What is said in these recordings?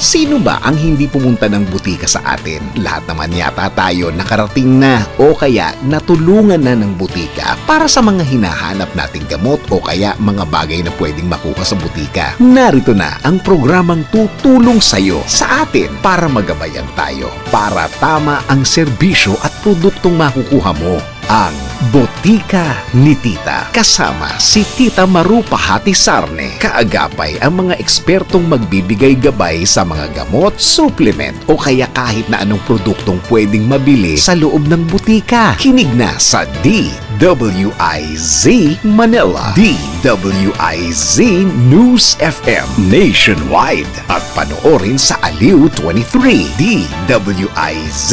Sino ba ang hindi pumunta ng butika sa atin? Lahat naman yata tayo nakarating na o kaya natulungan na ng butika para sa mga hinahanap nating gamot o kaya mga bagay na pwedeng makuha sa butika. Narito na ang programang tutulong sa'yo sa atin para magabayan tayo, para tama ang serbisyo at produktong makukuha mo. Ang Botika ni Tita. Kasama si Tita Maru Pahati Sarne. Kaagapay ang mga ekspertong magbibigay gabay sa mga gamot, supplement o kaya kahit na anong produktong pwedeng mabili sa loob ng butika. Kinig na sa DWIZ Manila, DWIZ News FM Nationwide at panoorin sa Aliw 23, DWIZ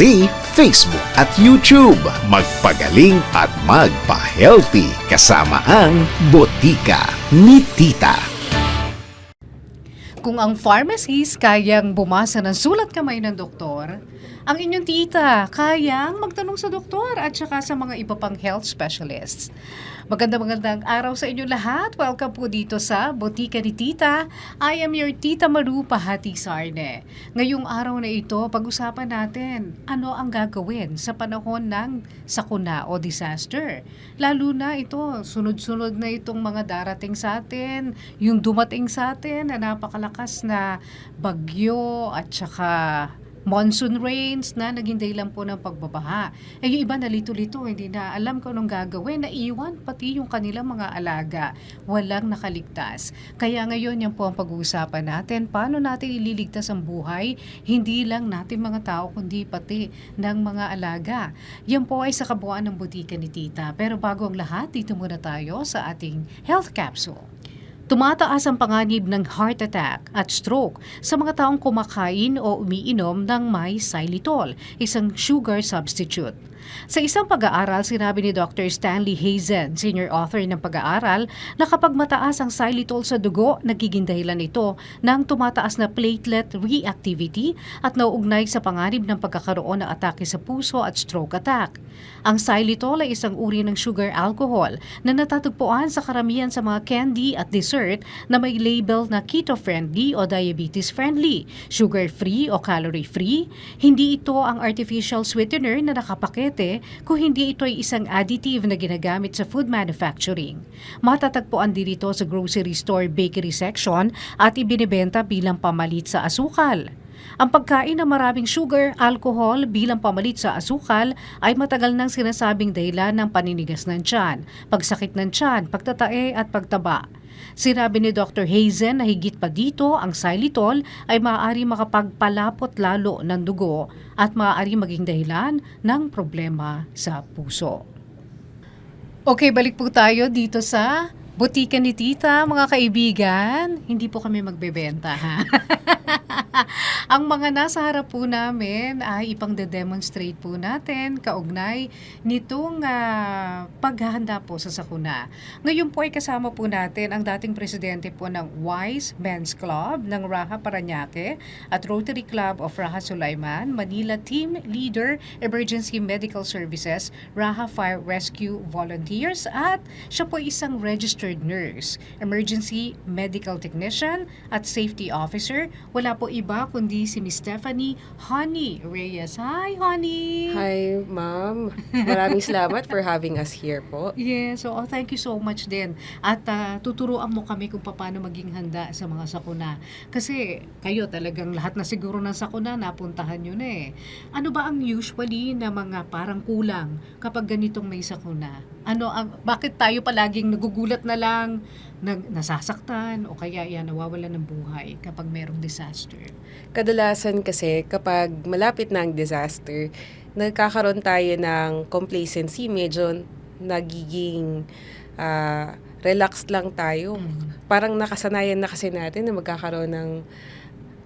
Facebook at YouTube. Magpagaling at magpa-healthy kasama ang Botika ni Tita. Kung ang pharmacist kayang bumasa ng sulat kamay ng doktor, ang inyong tita kayang magtanong sa doktor at saka sa mga iba pang health specialists. Magandang araw sa inyo lahat. Welcome po dito sa Botika ni Tita. I am your Tita Maru Pahati Sarne. Ngayong araw na ito, pag-usapan natin ano ang gagawin sa panahon ng sakuna o disaster. Lalo na ito, sunod-sunod na itong mga darating sa atin, yung dumating sa atin na napakalakas na bagyo at saka monsoon rains na naging dahilan po ng pagbabaha. Yung iba nalito-lito, hindi na alam kung anong gagawin, naiwan pati yung kanilang mga alaga. Walang nakaligtas. Kaya ngayon yan po ang pag-uusapan natin. Paano natin ililigtas ang buhay? Hindi lang natin mga tao, kundi pati ng mga alaga. Yan po ay sa kabuuan ng Botika ni Tita. Pero bago ang lahat, dito muna tayo sa ating health capsule. Tumataas ang panganib ng heart attack at stroke sa mga taong kumakain o umiinom ng may xylitol, isang sugar substitute. Sa isang pag-aaral, sinabi ni Dr. Stanley Hazen, senior author ng pag-aaral, na kapag mataas ang xylitol sa dugo, nagiging dahilan ito ng tumataas na platelet reactivity at nauugnay sa panganib ng pagkakaroon ng atake sa puso at stroke attack. Ang xylitol ay isang uri ng sugar alcohol na natatagpuan sa karamihan sa mga candy at dessert na may label na keto-friendly o diabetes-friendly, sugar-free o calorie-free. Hindi ito ang artificial sweetener na nakapakete kung hindi ito ay isang additive na ginagamit sa food manufacturing. Matatagpuan din ito sa grocery store bakery section at ibinibenta bilang pamalit sa asukal. Ang pagkain ng maraming sugar, alcohol bilang pamalit sa asukal ay matagal nang sinasabing dahilan ng paninigas ng tiyan, pagsakit ng tiyan, pagtatae at pagtaba. Sinabi ni Dr. Hazen na higit pa dito, ang xylitol ay maaari makapagpalapot lalo ng dugo at maaari maging dahilan ng problema sa puso. Okay, balik po tayo dito sa Botika ni Tita, mga kaibigan. Hindi po kami magbebenta, ha? Ang mga nasa harap po namin ay ipang-demonstrate po natin kaugnay nitong paghahanda po sa sakuna. Ngayon po ay kasama po natin ang dating presidente po ng Wise Men's Club ng Raha Parañaque at Rotary Club of Raha Sulaiman, Manila Team Leader Emergency Medical Services, Raha Fire Rescue Volunteers at siya po isang registered nurse, emergency medical technician at safety officer. Wala po iba kundi si Miss Stephanie Honey Reyes. Hi, Honey! Hi, ma'am. Maraming salamat for having us here po. Yes, so thank you so much din. At tuturuan mo kami kung paano maging handa sa mga sakuna. Kasi kayo talagang lahat na siguro ng sakuna, napuntahan nyo na eh. Ano ba ang usually na mga parang kulang kapag ganitong may sakuna? Bakit tayo palaging nagugulat na lang, nasasaktan o kaya nawawalan ng buhay kapag merong disaster? Kadalasan kasi kapag malapit na ang disaster, nagkakaroon tayo ng complacency, medyo nagiging relaxed lang tayo. Parang nakasanayan na kasi natin na magkakaroon ng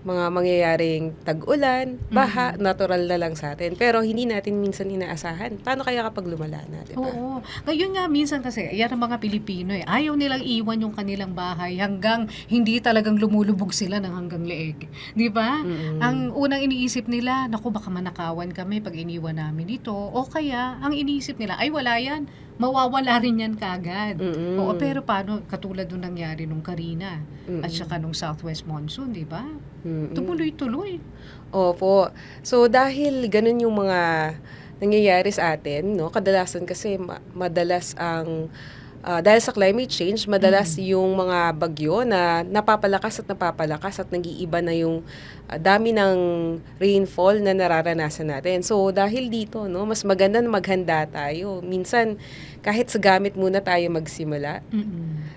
mga mangyayaring tag-ulan, baha, natural na lang sa atin. Pero hindi natin minsan inaasahan. Paano kaya kapag lumala na, diba? Oo. Ngayon nga, minsan kasi, yan ang mga Pilipino eh. Ayaw nilang iwan yung kanilang bahay hanggang hindi talagang lumulubog sila ng hanggang leeg. Di ba? Ang unang iniisip nila, naku, baka manakawan kami pag iniwan namin ito. O kaya, ang iniisip nila, ay wala yan. mawawala rin yan kagad. Mm-mm. Oo, pero paano, katulad nung nangyari nung Karina at Mm-mm. saka nung Southwest Monsoon, di ba? Mm-mm. Tumuloy-tuloy. Opo. So, dahil ganun yung mga nangyayari sa atin, no? Kadalasan kasi madalas ang dahil sa climate change, madalas yung mga bagyo na napapalakas at nag-iiba na yung dami ng rainfall na nararanasan natin. So, dahil dito, no, mas maganda na maghanda tayo. Minsan, kahit sa gamit muna tayo magsimula.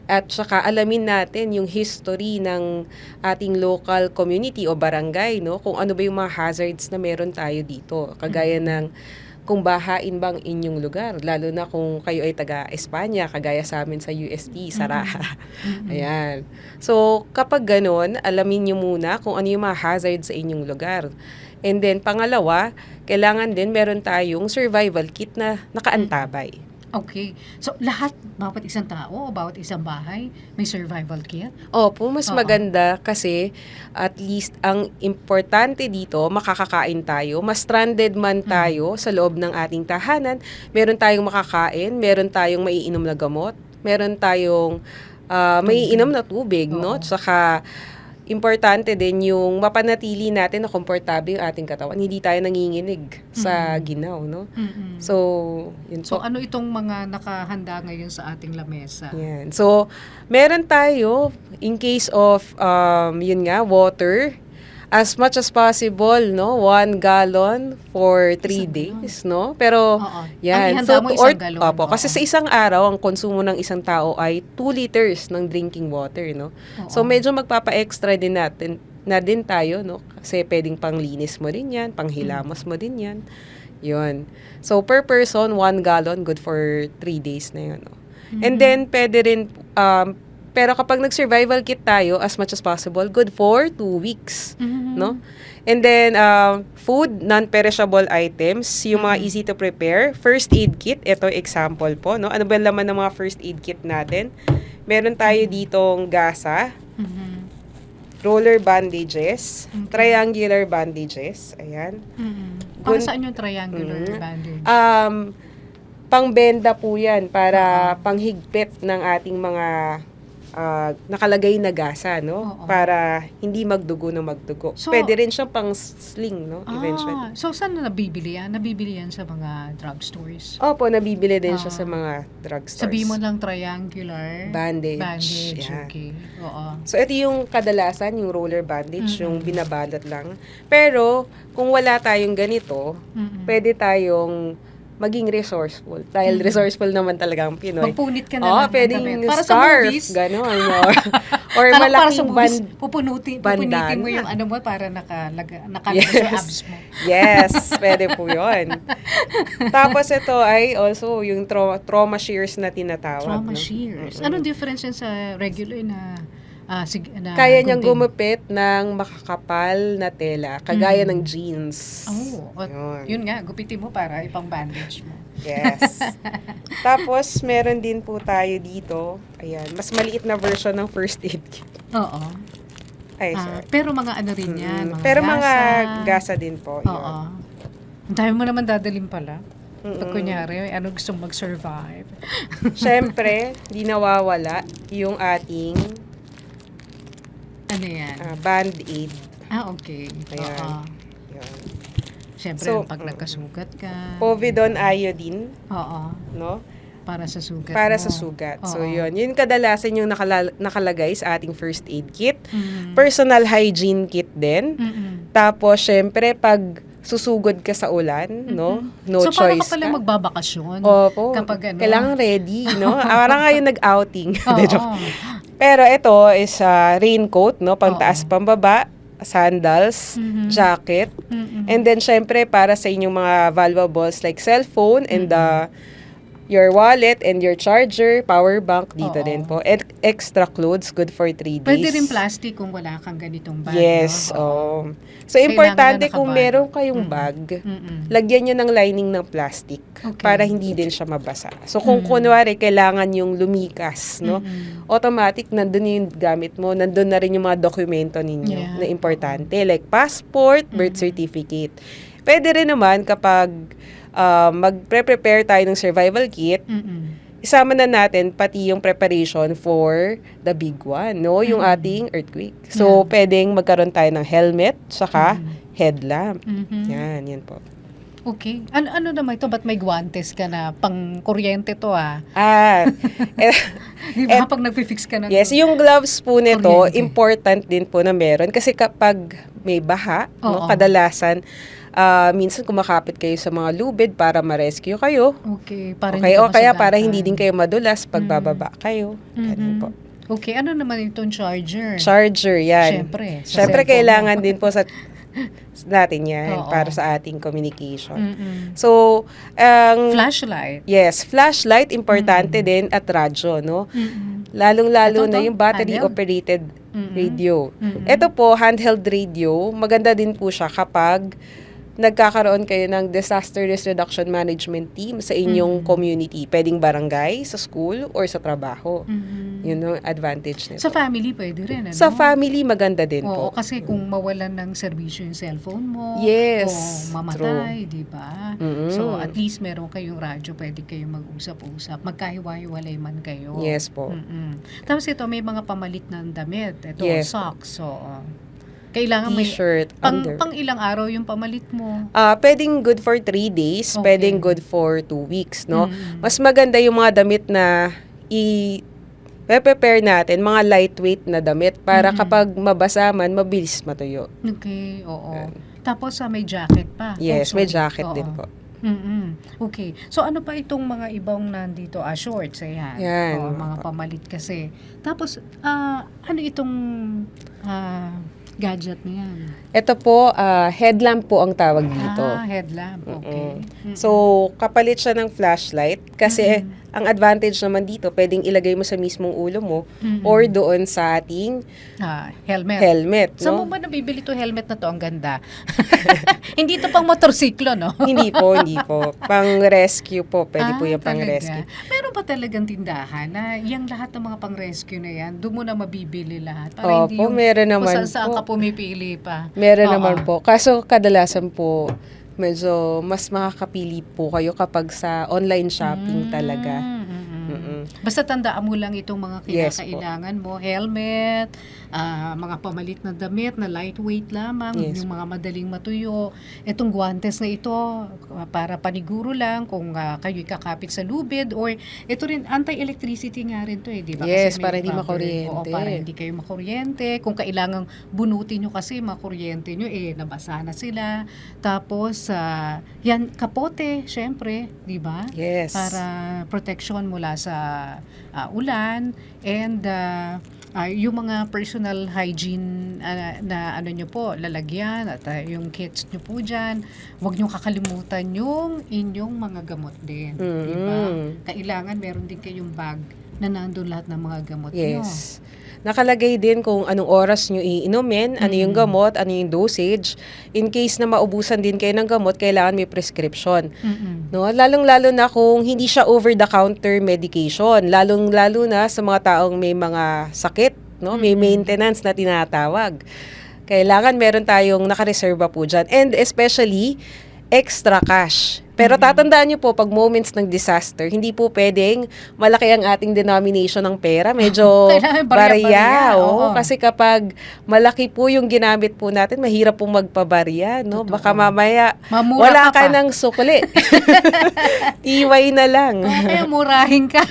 At saka alamin natin yung history ng ating local community o barangay, no? Kung ano ba yung mga hazards na meron tayo dito. Kagaya ng kung bahain bang inyong lugar, lalo na kung kayo ay taga-Espanya, kagaya sa amin sa UST, Saraha. Ayan. So, kapag ganun, alamin nyo muna kung ano yung mga hazards sa inyong lugar. And then, pangalawa, kailangan din meron tayong survival kit na nakaantabay. Okay. So, lahat, bawat isang tao o bawat isang bahay, may survival kit? Opo, mas Oo. maganda kasi at least ang importante dito, makakakain tayo. Mas stranded man tayo sa loob ng ating tahanan, meron tayong makakain, meron tayong maiinom na gamot, meron tayong maiinom na tubig, no? Oo. Tsaka importante din yung mapanatili natin na komportable yung ating katawan. Hindi tayo nanginginig sa ginaw, no? So, yun So, po. ano itong mga nakahanda ngayon sa ating lamesa? Yan. So, meron tayo, in case of, yun nga, water, as much as possible, no? 1 gallon for 3 Isang days, no? Pero, Oo. yan. Ang ihanda mo isang galon. Opo, kasi Oo. sa isang araw, ang konsumo ng isang tao ay 2 liters ng drinking water, no? Oo. So, medyo magpapa-extra din tayo, no? Kasi pwedeng panglinis mo din yan, panghilamos mo din yan. Yun. So, per person, 1 gallon, good for 3 days na yun, no? And then, pwede rin, pero kapag nag-survival kit tayo, as much as possible, good for 2 weeks, no? And then, food, non-perishable items, yung mga easy to prepare. First aid kit, ito example po, no? Ano ba yung laman ng mga first aid kit natin? Meron tayo ditong gasa, roller bandages, triangular bandages, ayan. Para saan yung triangular bandage? Pangbenda po yan para panghigpit ng ating mga nakalagay na gasa, no? Oo. Para hindi magdugo na magdugo. So, Pwede rin siyang pang sling, no? Eventually. So, saan na nabibili yan? Nabibili yan sa mga drugstores? Opo, nabibili din siya sa mga drugstores. Sabihin mo lang triangular Bandage. Yeah. Okay. Oo. So, ito yung kadalasan, yung roller bandage, yung binabalot lang. Pero, kung wala tayong ganito, pwede tayong maging resourceful. Dahil resourceful naman talaga ang Pinoy. Magpunit ka na lang ng pwedeng damit. Para sa scarf, movies. gano'n. Or Para sa malaking movies, pupunitin bandana. mo yung ano mo para nakalagay Yes. sa abs mo. Yes, pwede po yun. Tapos ito ay also yung trauma shears na tinatawag. Trauma no? shears. Anong difference yan sa regular na na Kaya niyang gunting? gumupit ng makakapal na tela, kagaya ng jeans. Oh, yun nga, gupitin mo para ipang bandage mo. Yes. Tapos, meron din po tayo dito, ayan, mas maliit na version ng first aid kit. Oo. Ay, sorry. Pero mga ano rin yan, mga Pero gasa. mga gasa din po. Oo. Yun. Ang dami mo naman dadalhin pala. Pag kunyari, ano gustong mag-survive. Siyempre, di nawawala yung ating Ano yan? band-aid. Okay. Ayan. Oo. Yun. Siyempre, So, pag nagkasugat ka. Povidone iodine, Oo. no? Para sa sugat Para mo. sa sugat. So, Oo. yun. Yun kadalasan yung nakalagay sa ating first aid kit. Mm. Personal hygiene kit din. Mm-mm. Tapos, syempre, pag susugod ka sa ulan, no? No So, paano choice ka pala magbabakasyon? Opo. Kapag ano? Kailangan ready, no? Parang ngayon nag-outing. Oo. Hindi, joke. Pero ito is raincoat, no? Pangtaas, pambaba, sandals, jacket. And then, syempre, para sa inyong mga valuables like cellphone and your wallet and your charger, power bank, dito Oo. din po. And extra clothes, good for 3 days. Pwede rin plastic kung wala kang ganitong bag. Yes, no? oh. So, Kailangan importante na kung nakabalot. meron kayong bag, lagyan nyo ng lining ng plastic Okay. para hindi din siya mabasa. So, kung kunwari, kailangan yung lumikas, no? Automatic, nandun yung gamit mo, nandun na rin yung mga dokumento ninyo Yeah. na importante, like passport, birth certificate. Pwede rin naman kapag magpre-prepare tayo ng survival kit, isama na natin pati yung preparation for the big one, no? Yung ating earthquake. So, pwedeng magkaroon tayo ng helmet, saka headlamp. Yan po. Okay. Ano naman ito? Ba't may guantes ka na? Pang kuryente to Di ba? Pag nagfi-fix ka ng... Yes, yung gloves po nito, kuryente. important din po na meron. Kasi kapag may baha, no, kadalasan, minsan kumakapit kayo sa mga lubid para ma-rescue kayo. Okay. Para Okay, hindi ka o kaya masugatan. para hindi din kayo madulas pag bababa kayo. Ganun po. Okay. Ano naman itong charger? Charger, yan. Siyempre. Sa Siyempre, cellphone kailangan mo. din po sa natin yan Oo. para sa ating communication. Mm-mm. So, Flashlight. yes, flashlight, importante din at radyo, no? Lalong-lalo Ito, na yung handheld? battery-operated radio. Ito po, handheld radio, maganda din po siya kapag nagkakaroon kayo ng disaster risk reduction management team sa inyong community. Pwedeng barangay, sa school, or sa trabaho. Yun ang advantage nito. Sa family pwede rin, ano? Sa family, maganda din Oo, po. kasi kung mawalan ng serbisyo yung cellphone mo, Yes, o mamatay, di ba? Mm-mm. So, at least meron kayong radyo, pwede kayong mag-usap-usap, magkahiwa-hiwalay man kayo. Yes po. Tapos ito, may mga pamalit ng damit. Ito, Yes. socks. So, kailangan may... T-shirt, under. Pang ilang araw yung pamalit mo. Pwedeng good for 3 days, Okay. pwedeng good for 2 weeks, no? Mas maganda yung mga damit na prepare natin, mga lightweight na damit para kapag mabasa man, mabilis matuyo. Okay, oo. Tapos may jacket pa. Yes, Oh, may sorry. jacket Oo. din po. Okay. So, ano pa itong mga ibang nandito? Shorts, ayan. Yan, Oo, mga pamalit kasi. Tapos, ano itong gadget na yan? Ito po, headlamp po ang tawag dito. Headlamp. Okay. So, kapalit siya ng flashlight kasi ang advantage naman dito, pwedeng ilagay mo sa mismong ulo mo or doon sa ating helmet, Saan mo no? ba nabibili to helmet na to? Ang ganda. Hindi to pang motorsiklo, no? Hindi po. Pang-rescue po. Pwede po yung talaga. pang-rescue. Meron ba talagang tindahan na yung lahat ng mga pang-rescue na yan, doon mo na mabibili lahat? Para hindi Opo, yung meron kung naman saan po. ka pumipili pa. Meron Oo. naman po. Kaso kadalasan po, medyo mas makakapili po kayo kapag sa online shopping talaga. Basta tandaan mo lang itong mga Yes po. kinakailangan mo. Helmet, mga pamalit na damit na lightweight lamang, Yes yung mga madaling matuyo. Itong guantes na ito, para paniguro lang kung kayo'y kakapit sa lubid, or ito rin, anti-electricity nga rin to di ba? Yes, Kasi may para hindi rubber. makuryente. Oo, para hindi kayo makuryente. Kung kailangang bunutin nyo kasi makuryente nyo, nabasa na sila. Tapos, yan, kapote, syempre, di ba? Yes. Para protection mula sa ulan, and yung mga personal hygiene na ano nyo po, lalagyan, at yung kits nyo po dyan, huwag nyo kakalimutan yung inyong mga gamot din. Diba? Kailangan meron din kayong bag na nandun lahat ng mga gamot nyo. Yes. Nakalagay din kung anong oras nyo iinumin, ano yung gamot, ano yung dosage. In case na maubusan din kayo ng gamot, kailangan may prescription. No? Lalong-lalo na kung hindi siya over-the-counter medication. Lalong-lalo na sa mga taong may mga sakit, no? May maintenance na tinatawag. Kailangan meron tayong nakareserva po dyan. And especially, extra cash. Pero tatandaan nyo po, pag moments ng disaster, hindi po pwedeng malaki ang ating denomination ng pera. Medyo Kailangan barya-barya, barya. oo. Kasi kapag malaki po yung ginamit po natin, mahirap po magpabarya. No? Totoo. Baka mamaya, Mamura wala ka ka pa. ng sukli. Iway na lang. Kaya murahin ka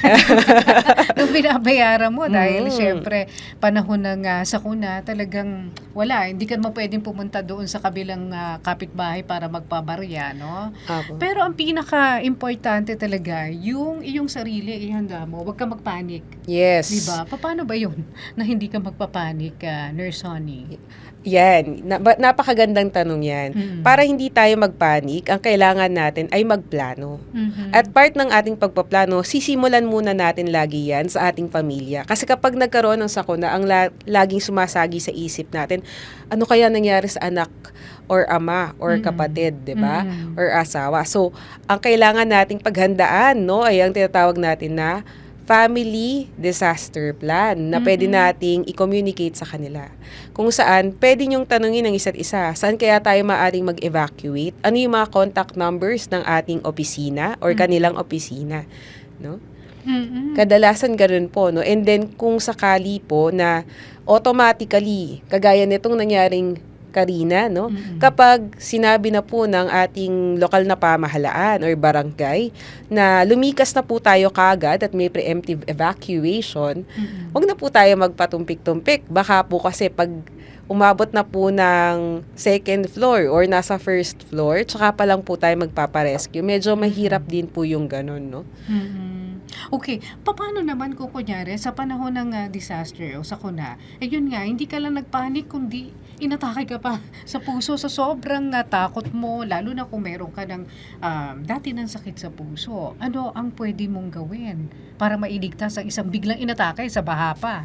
nung binabayaran mo dahil syempre panahon ng sakuna talagang wala, hindi ka mo pwedeng pumunta doon sa kabilang kapitbahay para magpabarya, no? Apo. Pero ang pinaka-importante talaga, yung iyong sarili, ihanda mo, huwag ka magpanik. Yes. Diba? Paano ba yun na hindi ka magpapanik, Nurse Honey? Yan. Napakagandang tanong yan. Para hindi tayo magpanik, ang kailangan natin ay magplano. At part ng ating pagpaplano, sisimulan muna natin lagi yan sa ating pamilya. Kasi kapag nagkaroon ng sakuna, ang laging sumasagi sa isip natin, ano kaya nangyari sa anak or ama or kapatid, 'di ba? Or asawa. So, ang kailangan nating paghandaan, no, ay ang tinatawag natin na family disaster plan na pwede nating i-communicate sa kanila. Kung saan, pwede niyong tanungin ng isa't isa, saan kaya tayo maaaring mag-evacuate? Ano yung mga contact numbers ng ating opisina or kanilang opisina? No? Kadalasan ganun po. No? And then, kung sakali po na automatically, kagaya nitong nangyaring Karina, no? Kapag sinabi na po ng ating lokal na pamahalaan or barangay na lumikas na po tayo kaagad at may preemptive evacuation, wag na po tayo magpatumpik-tumpik. Baka po kasi pag umabot na po ng second floor or nasa first floor, tsaka pa lang po tayo magpaparescue. Medyo mahirap din po yung ganun, no? Okay, paano naman kung kunyari sa panahon ng disaster o sakuna, yun nga, hindi ka lang nagpanik kundi inatake ka pa sa puso sa sobrang takot mo, lalo na kung meron ka ng dati ng sakit sa puso. Ano ang pwede mong gawin para mailigtas ang isang biglang inatake sa baha pa?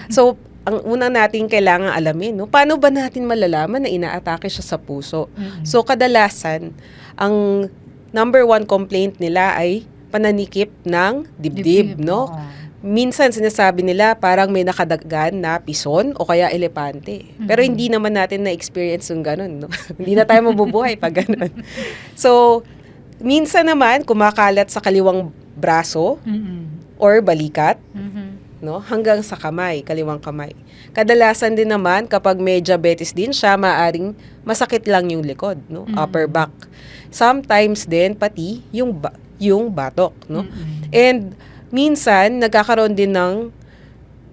So, ang una natin kailangan alamin, no? Paano ba natin malalaman na inaatake siya sa puso? So, kadalasan, ang number one complaint nila ay pananikip ng dibdib, no? Minsan sinasabi nila parang may nakadagan na pison o kaya elepante. Pero hindi naman natin na-experience yung ganun, no? Hindi na tayo mabubuhay pag ganun. So, minsan naman kumakalat sa kaliwang braso or balikat, no? Hanggang sa kamay, kaliwang kamay. Kadalasan din naman kapag may diabetes din siya, maaring masakit lang yung likod, no? Upper back. Sometimes din pati yung batok, no? And minsan nagkakaroon din ng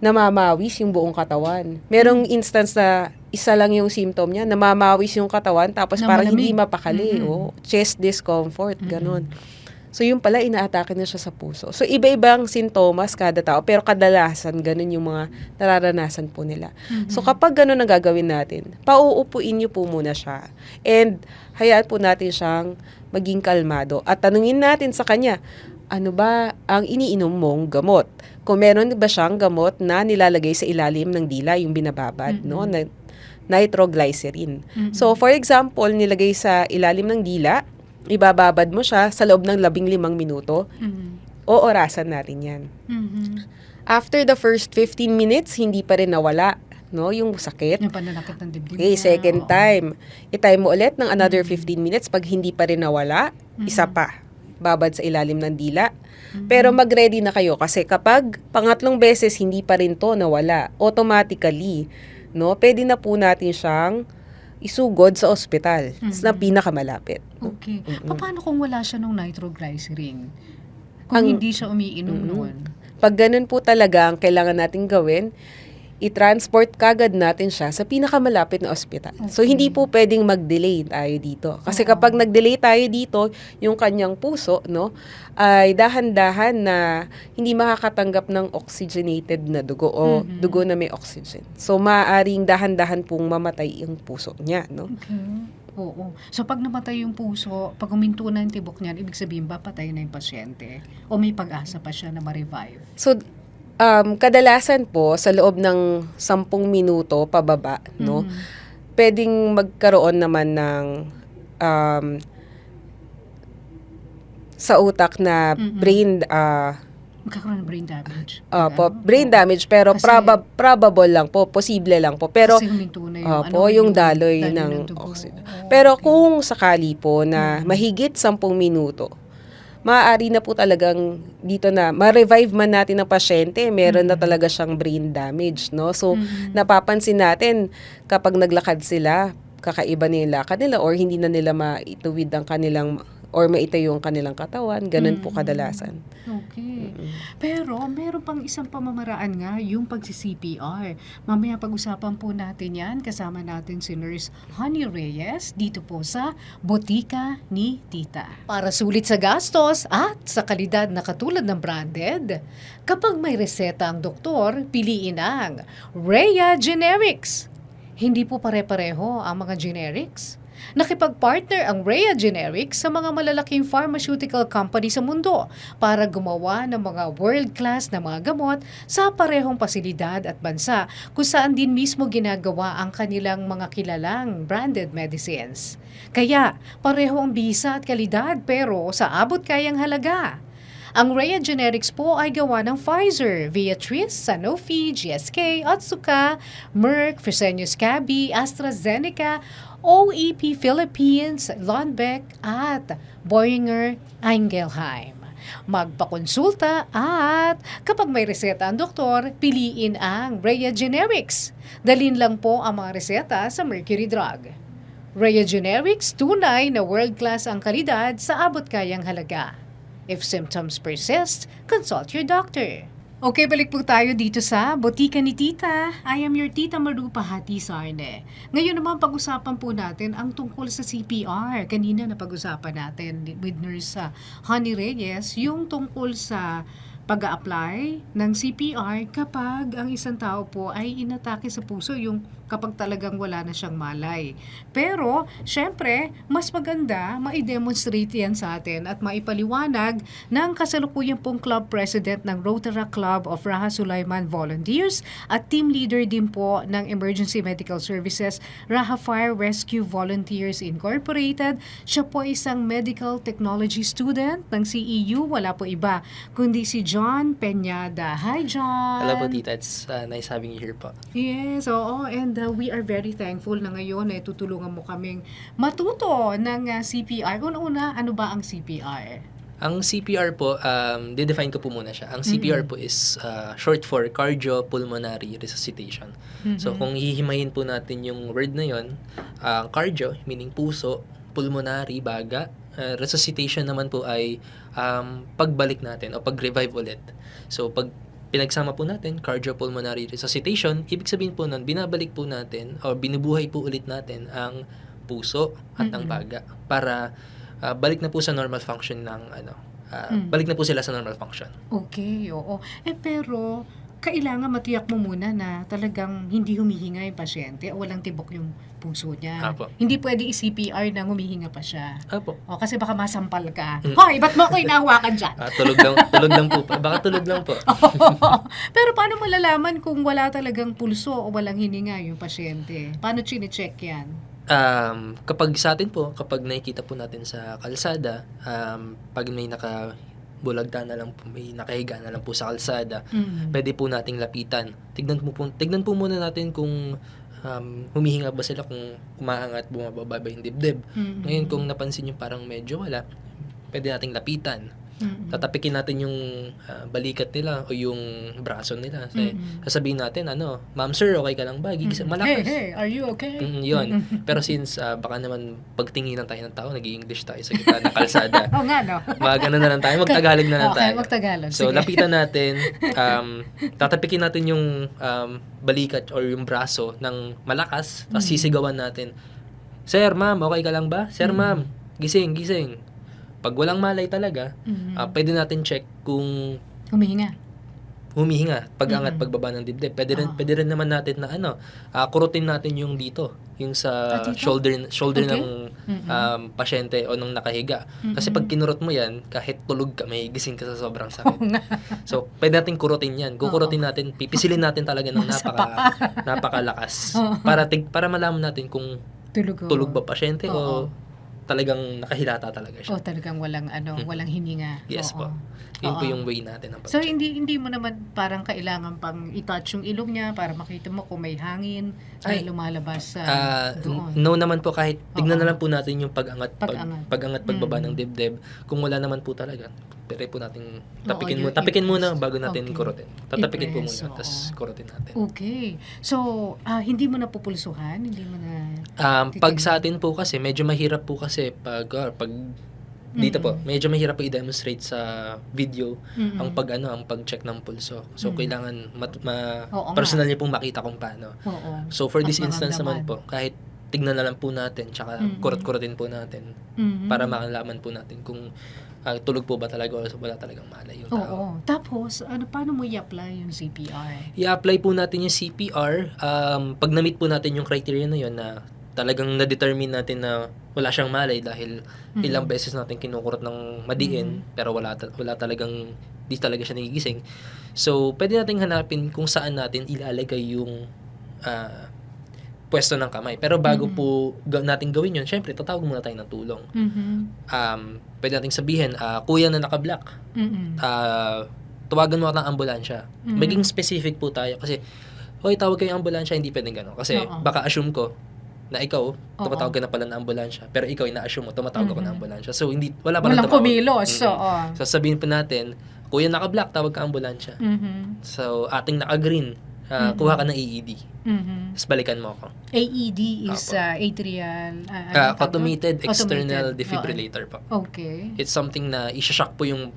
namamawis yung buong katawan. Merong instance na isa lang yung symptom niya, namamawis yung katawan tapos parang hindi mapakali, chest discomfort, ganun. So yung pala inaatake na siya sa puso. So iba-ibang sintomas kada tao, pero kadalasan ganun yung mga nararanasan po nila. So kapag ganun ang gagawin natin, pauupuin niyo po muna siya. And hayaan po natin siyang maging kalmado. At tanungin natin sa kanya, ano ba ang iniinom mong gamot? Kung meron ba siyang gamot na nilalagay sa ilalim ng dila, yung binababad, no? Na nitroglycerin. So for example, nilagay sa ilalim ng dila, ibababad mo siya sa loob ng 15 minuto, oorasan natin yan. After the first 15 minutes, hindi pa rin nawala, no, yung sakit. Yung pananakit ng dibdib. Okay, second time. I-time mo ulit ng another 15 minutes. Pag hindi pa rin nawala, isa pa. Babad sa ilalim ng dila. Pero mag-ready na kayo kasi kapag pangatlong beses hindi pa rin to nawala, automatically, no, pwede na po natin siyang isugod sa ospital na pinakamalapit. Okay. Paano kung wala siya ng nitroglycerin? Kung hindi siya umiinom noon? Pag ganun po talaga ang kailangan nating gawin, i-transport kagad natin siya sa pinakamalapit na ospital. Okay. So, hindi po pwedeng mag-delay tayo dito. Kasi kapag nag-delay tayo dito, yung kanyang puso, no, ay dahan-dahan na hindi makakatanggap ng oxygenated na dugo o dugo na may oxygen. So, maaaring dahan-dahan pong mamatay yung puso niya, no? Okay. Oo. So, pag namatay yung puso, pag uminto na yung tibok niyan, ibig sabihin ba patay na yung pasyente? O may pag-asa pa siya na ma-revive? So, kadalasan po sa loob ng 10 minuto pababa, no, pwedeng magkaroon naman ng sa utak na brain Magkakaroon ng brain damage. brain damage, pero Kasi, probable lang po, posible lang po. Pero kasi huminto na yung, yung daloy ng dugo. oxygen. Pero kung sakali po na mahigit 10 minuto, maaari na po talagang dito na ma-revive man natin ang pasyente, meron na talaga siyang brain damage, no? So, napapansin natin kapag naglakad sila, kakaiba nila lakad nila or hindi na nila maituwid ang kanilang or maitayo yung kanilang katawan, ganun po kadalasan. Okay. Pero meron pang isang pamamaraan nga, yung pagsi-CPR. Mamaya pag-usapan po natin yan. Kasama natin si Nurse Honey Reyes dito po sa Botika ni Tita. Para sulit sa gastos at sa kalidad na katulad ng branded, kapag may reseta ang doktor, piliin ang Rhea Generics. Hindi po pare-pareho ang mga generics. Nakipag-partner ang Rhea Generics sa mga malalaking pharmaceutical company sa mundo para gumawa ng mga world-class na mga gamot sa parehong pasilidad at bansa kung saan din mismo ginagawa ang kanilang mga kilalang branded medicines. Kaya, pareho ang bisa at kalidad pero sa abot kayang halaga. Ang Rhea Generics po ay gawa ng Pfizer, Viatris, Sanofi, GSK, Otsuka, Merck, Fresenius Kabi, AstraZeneca, OEP Philippines, Lundbeck at Boehringer Ingelheim. Magpakonsulta at kapag may reseta ang doktor, piliin ang Rhea Generics. Dalhin lang po ang mga reseta sa Mercury Drug. Rhea Generics, tunay na world-class ang kalidad sa abot-kayang halaga. If symptoms persist, consult your doctor. Okay, balik po tayo dito sa Botika ni Tita. I am your Tita Maru Pahati Sarne. Ngayon naman pag-usapan po natin ang tungkol sa CPR. Kanina napag-usapan natin with Nurse Honey Reyes yung tungkol sa pag-a-apply ng CPR kapag ang isang tao po ay inatake sa puso, yung kapag talagang wala na siyang malay. Pero, syempre, mas maganda ma-demonstrate yan sa atin at maipaliwanag ng kasalukuyang pong club president ng Rotaract Club of Raha Sulaiman Volunteers at team leader din po ng Emergency Medical Services Raha Fire Rescue Volunteers Incorporated. Siya po isang medical technology student ng CEU. Wala po iba kundi si John Peñada. Hi, John! Hello po, Tita. It's nice having you here po. Yes, oo. And we are very thankful na ngayon ay tutulungan mo kaming matuto ng CPR. Una-una, ano ba ang CPR? Ang CPR po, de-define ko po muna siya. Ang CPR po is short for cardiopulmonary resuscitation. So, kung hihimayin po natin yung word na yon, cardio, meaning puso, pulmonary, baga, resuscitation naman po ay pagbalik natin o pag-revive ulit. So, pag pinagsama po natin, cardiopulmonary resuscitation, ibig sabihin po nun, binabalik po natin o binubuhay po ulit natin ang puso at ang baga para balik na po sa normal function ng balik na po sila sa normal function. Okay, oo. Pero, kailangan matiyak mo muna na talagang hindi humihinga yung pasyente o walang tibok yung puso niya. Apo. Hindi pwede i-CPR na humihinga pa siya. Apo. O, kasi baka masampal ka. Hoy, ba't mo ako inahawakan dyan? Tulog lang po. Baka tulog lang po. Pero paano malalaman kung wala talagang pulso o walang hininga yung pasyente? Paano chine-check yan? Kapag sa atin po, kapag nakikita po natin sa kalsada, pag may bulagda na lang po, may nakahiga na lang po sa kalsada, pwede po nating lapitan. Tignan po muna natin kung humihinga ba sila, kung umaangat, bumababa ba yung dibdib. Ngayon, kung napansin nyo parang medyo wala, pwede nating lapitan. Tatapikin natin yung balikat nila o yung braso nila. Sasabihin natin, ma'am sir, okay ka lang ba? Gigising malakas. Hey, are you okay? Yun. Pero since baka naman pagtinginan tayo ng tao, nag-i-English tayo sa gitna ng kalsada. Oo nga, no? Mag-ano na lang tayo, magtagalog na lang Okay, tayo. magtagalog. So, Sige. lapitan natin, tatapikin natin yung balikat or yung braso ng malakas, tapos sisigawan natin, sir, ma'am, okay ka lang ba? Sir, ma'am, gising, gising. Pag walang malay talaga, pwede natin check kung humihinga, pag-angat, pagbaba ng dibdib. Pwede rin naman natin na kurutin natin yung dito, yung sa shoulder Okay. ng pasyente o ng nakahiga. Kasi pag kinurot mo yan, kahit tulog ka, may gising ka sa sobrang sakit. So, pwede natin kurutin yan. Kukurutin natin, pipisilin natin talaga ng napakalakas. Para malaman natin kung tulog ba pasyente o talagang nakahilata talaga siya. O talagang walang walang hininga. Yes Oo. po. Yun po yung way natin ng So pag-check. hindi mo naman parang kailangan pang i-touch yung ilong niya para makita mo kung may hangin na lumalabas doon. No naman po, kahit tignan na lang po natin yung pag-angat, Pag-angat. pagbaba ng dibdib. Kung wala naman po talaga, pwede po nating tapikin yung tapikin i-press. muna bago natin Okay. kurutin. Tatapikin po I-press, muna, tapos kurutin natin. Okay. So, hindi mo na pupulsuhan? Hindi mo na... Pag sa atin po kasi, medyo mahirap po kasi pag dito po, medyo mahirap po i-demonstrate sa video ang pag-check ng pulso. So, kailangan Oo personal nga. niyo pong makita kung paano. Oo. So, for At this instance naman maramdaman. po, kahit tignan na lang po natin, tsaka kurot-kurotin po natin para makalaman po natin kung tulog po ba talaga o wala talagang malay yung tao. Oo. Tapos, paano mo i-apply yung CPR? I-apply po natin yung CPR. Pag na-meet po natin yung criteria na yun na talagang na-determine natin na wala siyang malay dahil ilang beses natin kinukurot ng madiin pero wala talagang di talaga siya nagigising. So, pwede nating hanapin kung saan natin ilalagay yung pwesto ng kamay. Pero bago po natin gawin yun, syempre, tatawag muna tayo ng tulong. Pwede nating sabihin, kuya na naka-black, tawagan mo ng ambulansya. Maging specific po tayo kasi, hoy, tawag kayo ng ambulansya, hindi pwedeng gano'n. Kasi baka assume ko na ikaw, tumatawag ka na pala ng ambulansya, pero ikaw ina-assume mo, tumatawag ako ng ambulansya. So, wala pa Walang kumilos. So, sabihin po natin, kuya naka-black, tawag ka ambulansya. So, ating naka-green, kuha ka ng AED. Tapos balikan mo ako. AED is atrial... Automated external defibrillator po. Okay. It's something na isa-shock po yung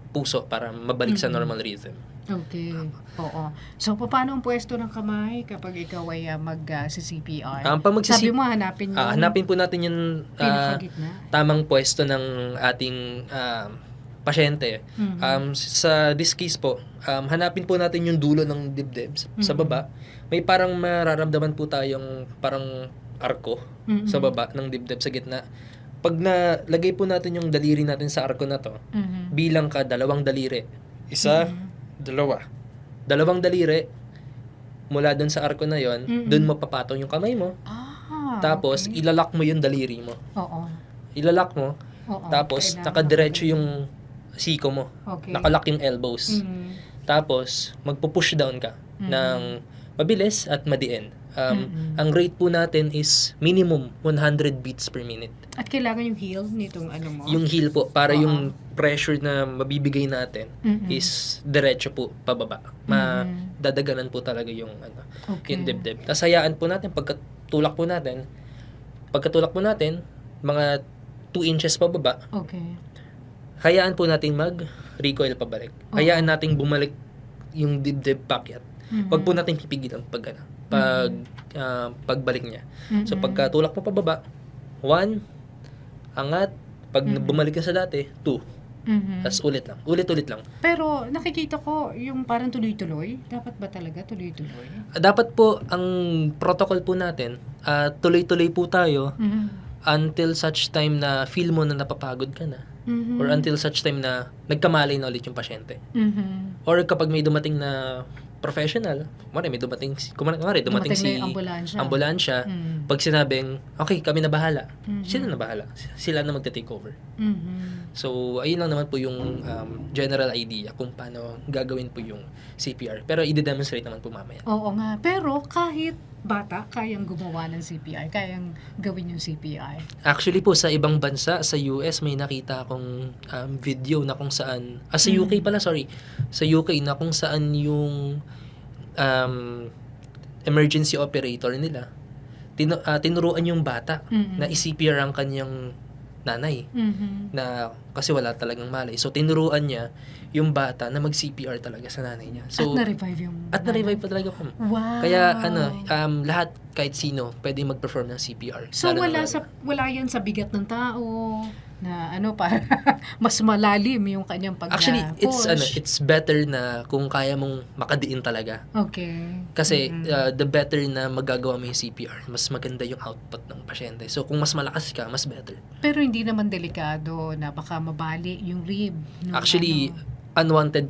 puso para mabalik sa normal rhythm. Okay. Oo. So, paano ang pwesto ng kamay kapag ikaw ay mag-CPR? Sabi mo, hanapin yung... hanapin po natin yung pinakagitna. tamang pwesto ng ating pasyente. Sa this case po, hanapin po natin yung dulo ng dibdib sa baba. May parang mararamdaman po tayong parang arko sa baba ng dibdib sa gitna. Pag nalagay po natin yung daliri natin sa arko na to, bilang ka 2 daliri. Isa, 2. 2 daliri mula doon sa arko na yon, doon mapapatong yung kamay mo. Tapos ilalak mo yung daliri mo. Oo. Ilalak mo. Tapos Kailangan nakadiretso yung siko mo. Okay. Nakalak yung elbows. Tapos magpo-push down ka ng mabilis at madiin. Ang rate po natin is minimum 100 beats per minute. At kailangan yung heel nitong ano mo? Yung heel po, para yung pressure na mabibigay natin is diretso po pababa. Madadaganan po talaga yung yung dibdib. Tapos hayaan po natin pagkatulak po natin mga 2 inches pababa. Okay. Hayaan po natin mag-recoil pabalik. Hayaan nating bumalik yung dibdib pakyat. Huwag po natin pipigilan pagbalik niya. So pagkatulak mo pababa, 1, angat, pag bumalik ka sa dati, 2. Tapos ulit lang. Pero nakikita ko yung parang tuloy-tuloy. Dapat ba talaga tuloy-tuloy? Dapat po, ang protocol po natin, tuloy-tuloy po tayo until such time na feel mo na napapagod ka na. Or until such time na nagkamalay na ulit yung pasyente. Or kapag may dumating na professional, may dumating si ambulansya, pag sinabing, okay, kami na bahala, sila na bahala. Sila na magte-take over. So, ayun lang naman po yung general idea kung paano gagawin po yung CPR. Pero i-demonstrate naman po mamaya. Oo nga. Pero kahit bata, kayang gumawa ng CPR, kayang gawin yung CPR. Actually po, sa ibang bansa, sa US, may nakita akong video na kung saan, sa UK pala, sorry, sa UK na kung saan yung emergency operator nila, tinuruan yung bata na i-CPR ang kanyang nanay na kasi wala talagang malay. So, tinuruan niya yung bata na mag-CPR talaga sa nanay niya. So, at na-revive yung... At na-revive pa talaga po. Wow! Kaya, lahat, kahit sino, pwede mag-perform ng CPR. So, wala yan sa bigat ng tao na para mas malalim yung kanyang pag-push. Actually, it's better na kung kaya mong makadiin talaga. Okay. Kasi the better na magagawa mo yung CPR, mas maganda yung output ng pasyente. So kung mas malakas ka, mas better. Pero hindi naman delikado na baka mabali yung rib. Actually, unwanted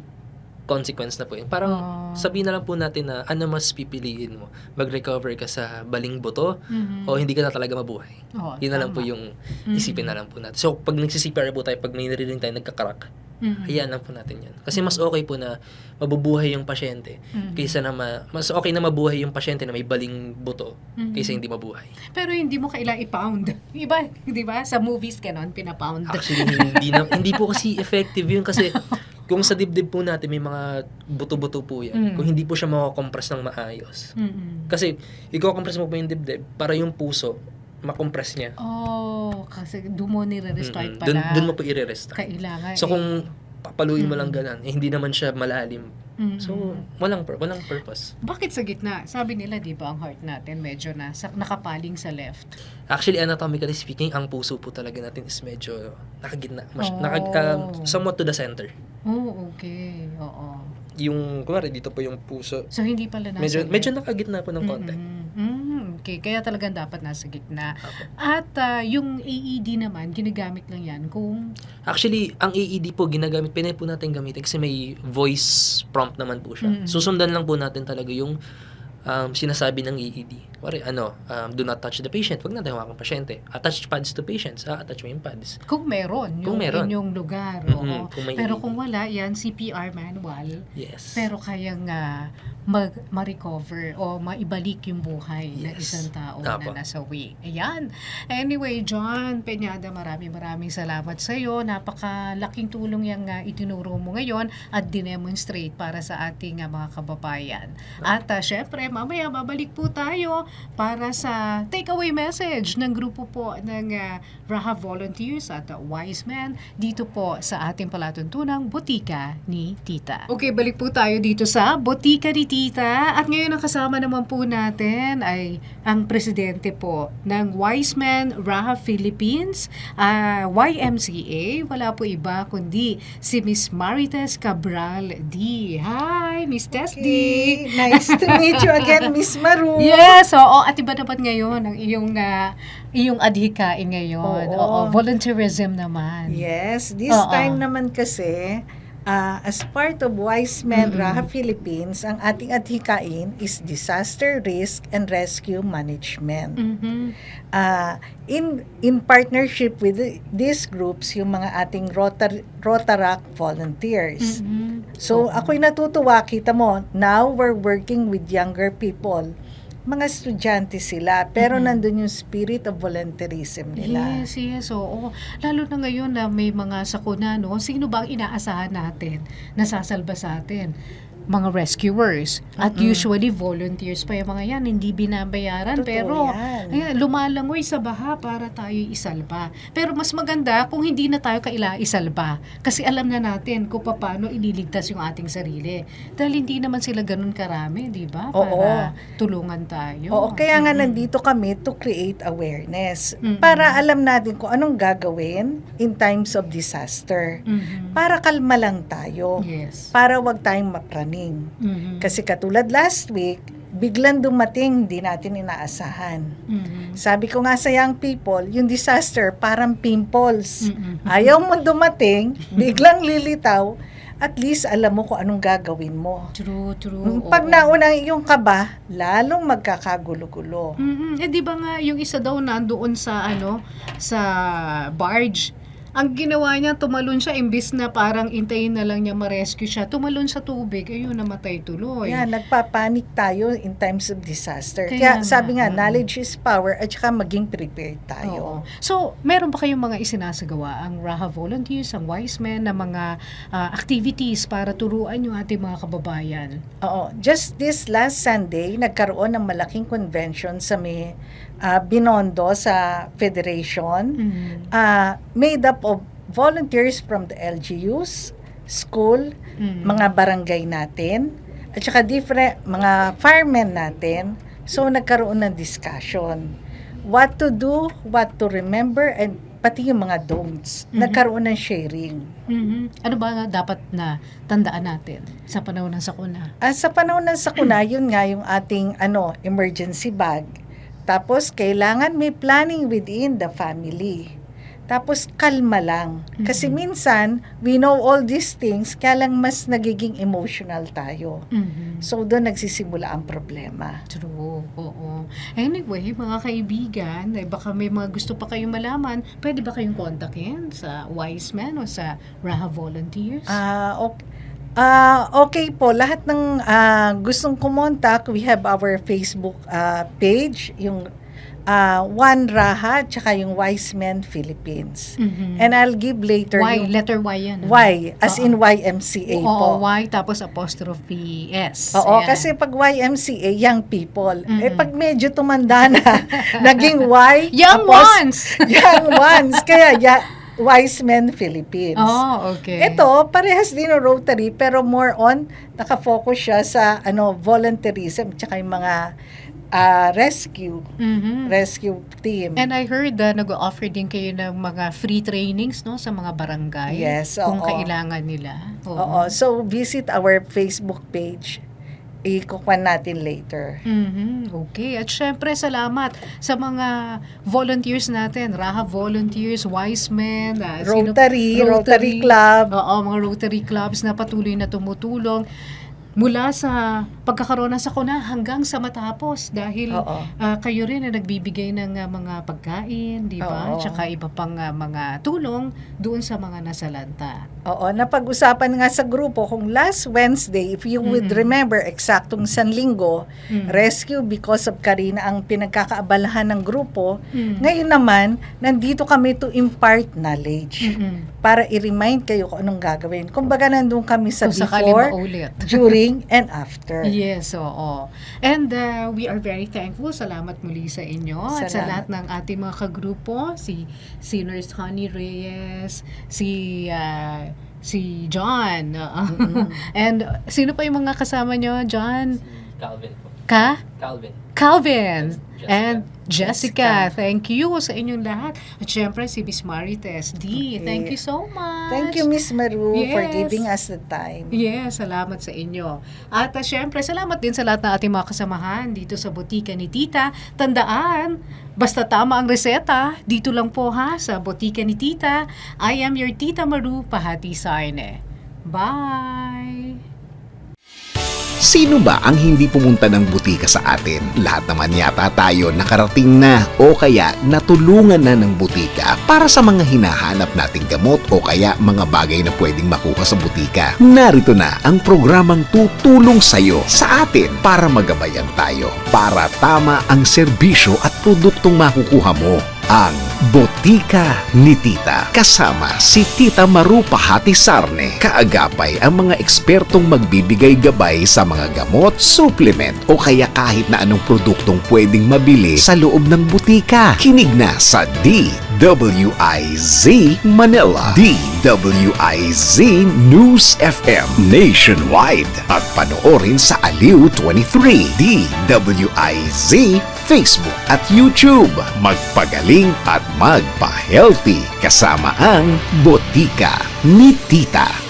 consequence na po yun. Parang sabihin na lang po natin na ano mas pipiliin mo. Mag-recover ka sa baling buto o hindi ka na talaga mabuhay. Yun na lang po yung isipin na lang po natin. So pag nagsi-CPR po tayo, pag may narinig tayo nagkakarak, hayaan lang po natin yan. Kasi mas okay po na mabubuhay yung pasyente kaysa na mas okay na mabuhay yung pasyente na may baling buto kaysa hindi mabuhay. Pero hindi mo kailangan i-pound. Iba, di ba? Sa movies ganon, pinapound. Actually, hindi po kasi effective yun kasi kung sa dibdib po natin may mga buto-buto po yan. Kung hindi po siya makakompress ng maayos. Kasi i-compress mo po yung dibdib para yung puso makompress niya. Kasi doon mo nire-restart pala. Doon mo po i-restart. Kailangan. So kung papaluin mo lang ganun, hindi naman siya malalim. So walang purpose. Bakit sa gitna? Sabi nila, di ba, ang heart natin medyo nakapaling sa left. Actually, anatomically speaking, ang puso po talaga natin is medyo nakagitna. Somewhat to the center. Okay. Oo. Yung, kumari, dito po yung puso. So, hindi pala nasa Medyo nakagitna po ng konti. Okay, kaya talagang dapat nasa gitna. Okay. At yung AED naman, ginagamit lang yan kung... Actually, ang AED po ginagamit, pinay po natin gamitin kasi may voice prompt naman po siya. Susundan lang po natin talaga yung sinasabi ng AED. do not touch the patient. Wag na tayo hawakan pasyente. Attach pads to patients. Attach mo yung pads. Kung meron, Kung yung meron. inyong lugar. Oo. Kung may- Pero kung wala, yan, CPR manual. Yes. Pero kayang ma-recover o maibalik yung buhay ng Yes. isang tao Apo. na nasawi. Ayan. Anyway, John Peñada, maraming salamat sa iyo. Napakalaking tulong yung itinuro mo ngayon at dinemonstrate para sa ating mga kababayan. At syempre, mamaya babalik po tayo para sa takeaway message ng grupo po ng Raha Volunteers at Wise Men dito po sa ating palatuntunang Botika ni Tita. Okay, balik po tayo dito sa Botika ni Tita. At ngayon ang kasama naman po natin ay ang presidente po ng Wise Men Raha Philippines, YMCA. Wala po iba kundi si Miss Marites Cabral D. Hi, Miss Tess D. Okay, nice to meet you again, Miss Maru. Yes, oo. At iba naman ngayon ang iyong adhikain ngayon. Oo. Oo, volunteerism naman. Yes, this Oo. time naman kasi, as part of Wise Men Raha Philippines, ang ating adhikain is Disaster Risk and Rescue Management. Mhm. In partnership with these groups, yung mga ating Rotaract volunteers. Mhm. So, ako'y natutuwa, kita mo, now we're working with younger people. Mga estudyante sila, pero nandun yung spirit of volunteerism nila. Yes, oo. Lalo na ngayon na may mga sakuna, no? Sino ba ang inaasahan natin na sasalba sa atin? Mga rescuers. At usually, volunteers pa yung mga yan. Hindi binabayaran. Totoo pero, yan. ayan, lumalangoy sa baha para tayo isalba. Pero mas maganda kung hindi na tayo isalba. Kasi alam na natin kung paano ililigtas yung ating sarili. Dahil hindi naman sila ganun karami, di ba? Para tulungan tayo. Oo, kaya nga nandito kami to create awareness. Mm-mm. Para alam natin kung anong gagawin in times of disaster. Mhm. Para kalma lang tayo. Yes. Para wag tayong mapraning. Mhm. Kasi katulad last week, biglang dumating, hindi natin inaasahan. Mhm. Sabi ko nga sa young people, yung disaster parang pimples. Mhm. Ayaw mo dumating, biglang lilitaw, at least alam mo kung anong gagawin mo. True. Pag oo. nauna yung kaba, lalong magkakagulo-gulo. Eh di ba nga yung isa daw nandoon sa sa barge. Ang ginawa niya, tumalon siya imbis na parang intayin na lang niya ma-rescue siya. Tumalon sa tubig, ayun, namatay tuloy. Kaya nagpapanik tayo in times of disaster. Kaya Kaya sabi nga, nga, knowledge is power at saka maging prepared tayo. Oo. So, meron ba kayong mga isinasagawa ang Raha Volunteers, ang Wise Men, na mga activities para turuan yung ating mga kababayan? Oo. Just this last Sunday, nagkaroon ng malaking convention sa may Binondo sa Federation. Made up of volunteers from the LGUs, school, mga barangay natin, at saka different mga firemen natin. So, nagkaroon ng discussion. What to do, what to remember, and pati yung mga don'ts. Nagkaroon ng sharing. Ano ba nga dapat na tandaan natin sa panahon ng sakuna? Sa panahon ng sakuna, yun nga yung ating emergency bag. Tapos, kailangan may planning within the family. Tapos, kalma lang. Kasi minsan, we know all these things, kaya lang mas nagiging emotional tayo. So, doon nagsisimula ang problema. True, oo. Anyway, mga kaibigan, baka may mga gusto pa kayong malaman, pwede ba kayong kontakin sa Wise Men o sa Raha Volunteers? Okay po, lahat ng gustong kumontak, we have our Facebook page, yung One Raha, tsaka yung Wise Men Philippines. And I'll give later Y, yung letter Y yan. Y, as Oo. in YMCA Oo, po. Y tapos apostrophe S. Oo, Ayan. kasi pag YMCA, young people. Pag medyo tumanda na, naging Y. Young ones! Young ones. Kaya, Wise Men Philippines. Oh, okay. Ito, parehas din ng Rotary, pero more on, nakafocus siya sa volunteerism, tsaka yung mga rescue team. And I heard nag-offer din kayo ng mga free trainings sa mga barangay. Yes, kung oo. kailangan nila. Oo, so visit our Facebook page. Ikukuha natin later. Okay. At syempre, salamat sa mga volunteers natin. Raha Volunteers, Wise Men, Rotary Club. Oo, mga Rotary Clubs na patuloy na tumutulong. mula sa pagkakaroon ng sakuna hanggang sa matapos dahil Oo. kayo rin na nagbibigay ng mga pagkain, di ba? Oo. Tsaka iba pang mga tulong doon sa mga nasalanta. Oo, napag-usapan nga sa grupo kung last Wednesday, if you would remember, eksaktong Sanlinggo, rescue because of Karina ang pinagkakaabalahan ng grupo. Ngayon naman, nandito kami to impart knowledge para i-remind kayo kung anong gagawin. Kumbaga, nandun kami sa Kung sakali before, maulit. during, and after. Yes, oo. And we are very thankful. Salamat muli sa inyo at sa Salamat. lahat ng ating mga kagrupo, si Nurse Honey Reyes, si John. And sino pa yung mga kasama nyo, John? Calvin po. Calvin. Jessica. And Jessica. Thank you sa inyong lahat. At syempre si Miss Marites D. Thank you so much. Thank you, Miss Maru, for Yes. giving us the time. Yes, salamat sa inyo. At syempre, salamat din sa lahat ng ating mga kasamahan dito sa Botika ni Tita. Tandaan, basta tama ang reseta, dito lang po ha, sa Botika ni Tita. I am your Tita Maru, Pahati Sarne. Bye! Sino ba ang hindi pumunta ng butika sa atin? Lahat naman yata tayo nakarating na o kaya natulungan na ng butika para sa mga hinahanap nating gamot o kaya mga bagay na pwedeng makuha sa butika. Narito na ang programang tutulong sa'yo sa atin para magabayan tayo para tama ang serbisyo at produktong makukuha mo. Ang Botika ni Tita. Kasama si Tita Maru Pahati Sarne. Kaagapay ang mga ekspertong magbibigay gabay sa mga gamot, supplement o kaya kahit na anong produktong pwedeng mabili sa loob ng butika. Kinig na sa DWIZ Manila, DWIZ News FM Nationwide at panoorin sa Aliw 23, DWIZ Facebook at YouTube. Magpagaling at magpa-healthy kasama ang Botika ni Tita.